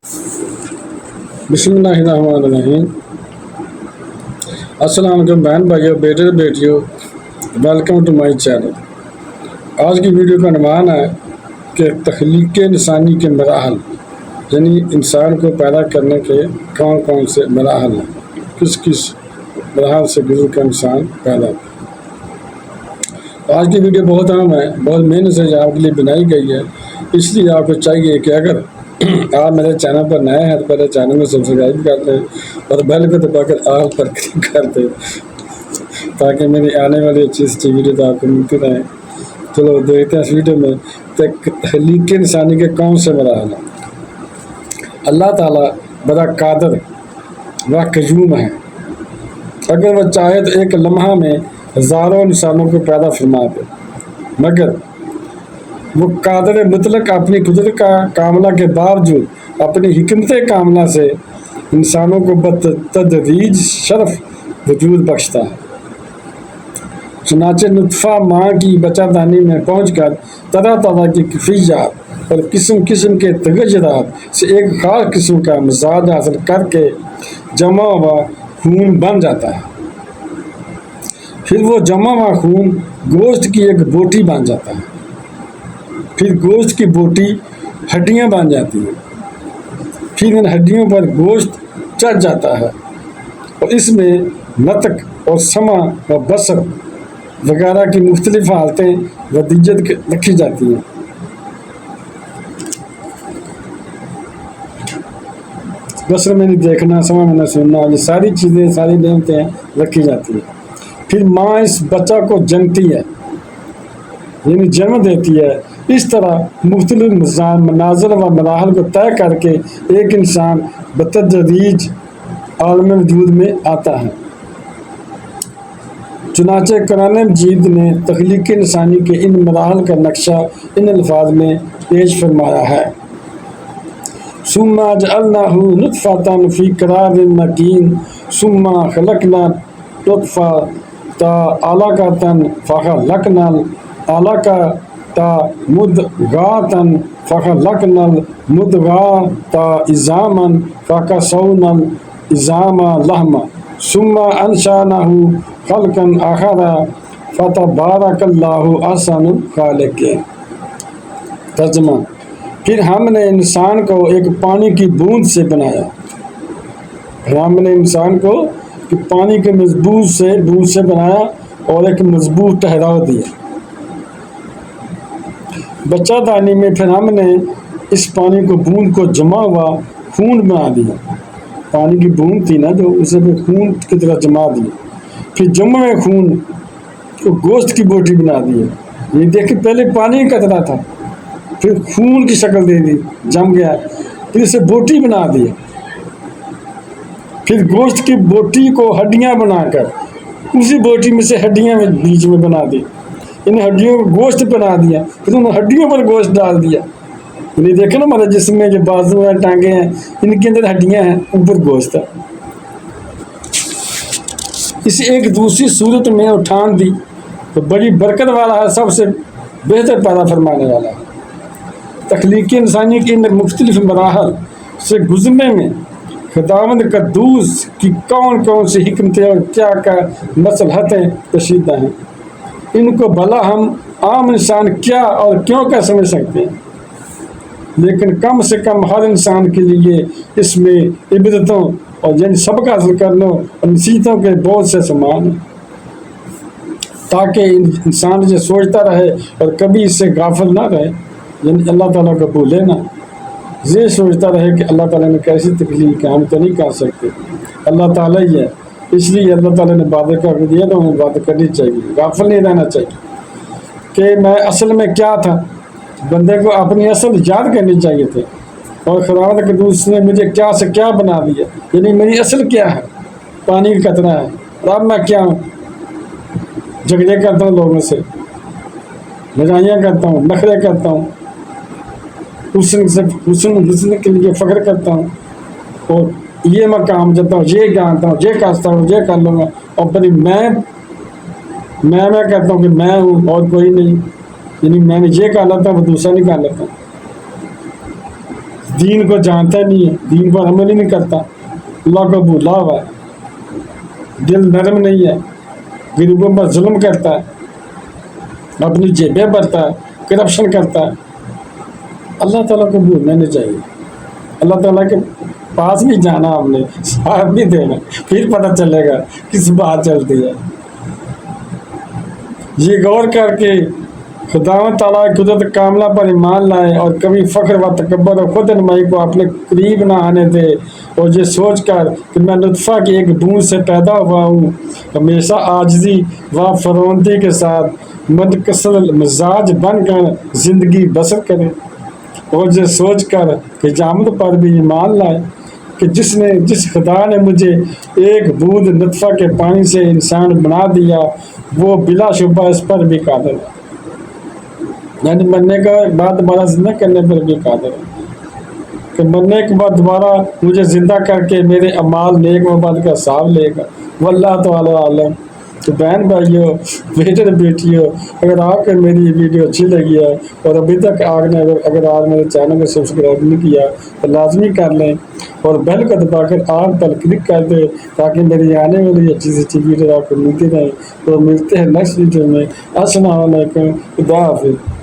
بسم اللہ الرحمن الرحیم۔ السلام علیکم بہن بھائیو، بیٹے بیٹیوں، ویلکم ٹو مائی چینل۔ آج کی ویڈیو کا عنوان ہے کہ تخلیق انسانی کے مراحل، یعنی انسان کو پیدا کرنے کے کون کون سے مراحل ہیں، کس کس مراحل سے گزر کر انسان پیدا ہوا۔ آج کی ویڈیو بہت اہم ہے، بہت محنت سے آپ کے لیے بنائی گئی ہے، اس لیے آپ کو چاہیے کہ اگر آپ میرے چینل پر نئے ہیں تو پہلے چینل میں سبسکرائب کر دیں اور بیل کو دبا کر آل پر کلک کر دیں تاکہ میری آنے والی اچھی اچھی ویڈیو تو آپ کو ملتی رہیں۔ چلو دیکھتے ہیں اس ویڈیو میں تخلیق انسانی کے کون سے مراحل ہیں۔ اللہ تعالیٰ بڑا قادر و قیوم ہے، اگر وہ چاہے تو ایک لمحہ میں ہزاروں انسانوں کو پیدا فرما دے، مگر وہ قادر مطلق اپنی قدرت کا کاملہ کے باوجود اپنی حکمت کاملہ سے انسانوں کو بتدریج شرف وجود بخشتا ہے۔ چنانچہ نطفہ ماں کی بچہ دانی میں پہنچ کر طرح طرح کی کیفیات اور قسم قسم کے تغیرات سے ایک خاص قسم کا مزاج حاصل کر کے جمع و خون بن جاتا ہے۔ پھر وہ جمع و خون گوشت کی ایک بوٹی بن جاتا ہے، پھر گوشت کی بوٹی ہڈیاں بن جاتی ہیں، پھر ان ہڈیوں پر گوشت چڑھ جاتا ہے اور اس میں نطق اور سمع و بصر وغیرہ کی مختلف حالتیں ودیت رکھی جاتی ہیں۔ بصر میں نہیں دیکھنا، سمع میں نہ سننا، یہ ساری چیزیں، ساری نعمتیں رکھی جاتی ہیں۔ پھر ماں اس بچہ کو جنتی ہے، یعنی جنم دیتی ہے۔ اس طرح مختلف مناظر و مراحل کو طے کر کے ایک انسان بتدریج عالم وجود میں آتا ہے۔ چنانچہ قرآن مجید نے تخلیق انسانی کے ان مراحل کا نقشہ ان الفاظ میں پیش فرمایا ہے: ثم جعلناہ نطفۃ فی قرار مکین ثم خلقنا نطفۃ علقۃ فخلقنا العلقۃ مضغۃ فخلقنا المضغۃ عظاما فکسونا العظام لحما ثم انشأناہ خلقا آخر فتبارک اللہ احسن الخالقین۔ ترجمہ: پھر ہم نے انسان کو ایک پانی کی بوند سے بنایا، ہم نے انسان کو پانی کے بوند سے بنایا اور ایک مضبوط ٹھہراؤ دیا۔ بچہ دانی میں پھر ہم نے اس پانی کو بوند کو جمع ہوا خون بنا دیا، پانی کی بوند تھی نا جو، اسے بھی خون کی طرح جما دیا۔ پھر جمع خون کو گوشت کی بوٹی بنا دیا، یہ دیکھیں پہلے پانی کا قطرہ تھا، پھر خون کی شکل دے دی، جم گیا، پھر اسے بوٹی بنا دیا، پھر گوشت کی بوٹی کو ہڈیاں بنا کر اسی بوٹی میں سے ہڈیاں بیچ میں بنا دی، ان ہڈیوں کو گوشت بنا دیا، پھر ان ہڈیوں پر گوشت ڈال دیا۔ یہ دیکھیں نا ہمارے جسم میں جو بازو ہیں، ٹانگیں ہیں، ان کے اندر ہڈیاں ہیں، اوپر گوشت ہے۔ اسے ایک دوسری صورت میں اٹھان دی تو بڑی برکت والا ہے، سب سے بہتر پیدا فرمانے والا ہے۔ تخلیق انسانی کے ان مختلف مراحل سے گزرنے میں خداوند قدوس کی کون کون سی حکمتیں اور کیا کیا مصلحتیں کشیدہ ہیں، ان کو بھلا ہم عام انسان کیا اور کیوں کیا سمجھ سکتے ہیں، لیکن کم سے کم ہر انسان کے لیے اس میں عبرتوں اور یعنی سبق حاصل کرنے اور نصیحتوں کے بہت سے سامان ہیں، تاکہ انسان یہ سوچتا رہے اور کبھی اس سے غافل نہ رہے، یعنی اللہ تعالیٰ کو بھولے نہ، یہ سوچتا رہے کہ اللہ تعالیٰ نے کیسی تخلیق ہے، ہم تو نہیں کر سکتے، اللہ تعالیٰ ہی ہے، اس لیے اللہ تعالیٰ نے باتیں کر دیا تو ہمیں باتیں کرنی چاہیے، غافل نہیں رہنا چاہیے کہ میں اصل میں کیا تھا۔ بندے کو اپنی اصل یاد کرنی چاہیے تھے، اور خداوند قدوس نے مجھے کیا سے کیا بنا دیا، یعنی میری اصل کیا ہے، پانی کا قطرہ ہے، اور اب میں کیا ہوں، جھگڑے کرتا ہوں لوگوں سے، لڑائیاں کرتا ہوں، نخرے کرتا ہوں، حسن کے لیے فخر کرتا ہوں، اور یہ میں کام جاتا ہوں، یہ جانتا ہوں، یہ کرتا ہوں، یہ کر لوں گا، اور پھر میں کہتا ہوں کہ میں ہوں اور کوئی نہیں، یعنی میں نے یہ کر لیتا ہوں وہ دوسرا نہیں کر لیتا۔ دین کو جانتا نہیں ہے، دین پر عمل ہی نہیں کرتا، اللہ کو بھولا ہوا ہے، دل نرم نہیں ہے، غریبوں پر ظلم کرتا ہے، اپنی جیبیں بھرتا ہے، کرپشن کرتا ہے۔ اللہ تعالیٰ کو بھولنا نہیں چاہیے۔ اللہ تعالیٰ کے پاس بھی جانا، ہم نے ساتھ بھی دینا، پھر پتہ چلے گا کس بات چلتی ہے۔ یہ غور کر کے خداوند تعالیٰ کی قدرت کاملہ پر ایمان لائے اور کبھی فخر و تکبر اور خود نمائی کو اپنے قریب نہ آنے دے، اور یہ سوچ کر کہ میں نطفہ کی ایک بوند سے پیدا ہوا ہوں، ہمیشہ عاجزی و فروندی کے ساتھ منکسر مزاج بن کر زندگی بسر کرے، اور یہ سوچ کر کہ قیامت پر بھی ایمان لائے کہ جس خدا نے مجھے ایک بوند نطفہ کے پانی سے انسان بنا دیا، وہ بلا شبہ اس پر بھی قادر ہے، یعنی مرنے کے بعد دوبارہ زندہ کرنے پر بھی قادر ہے، کہ مرنے کے بعد دوبارہ مجھے زندہ کر کے میرے اعمال نیک و بد کا حساب لے گا۔ واللہ تعالی عالم۔ تو بہن بھائیو، بیٹے بیٹیوں، اگر آپ کو میری یہ ویڈیو اچھی لگی ہے اور ابھی تک آپ نے اگر آپ میرے چینل کو سبسکرائب نہیں کیا تو لازمی کر لیں، اور بیل کو دبا کر آل پر کلک کر دیں تاکہ میری آنے والی اچھی سے اچھی ویڈیو آپ کو ملتی رہیں۔ تو ملتے ہیں نیکسٹ ویڈیو میں۔ السلام علیکم، خدا حافظ۔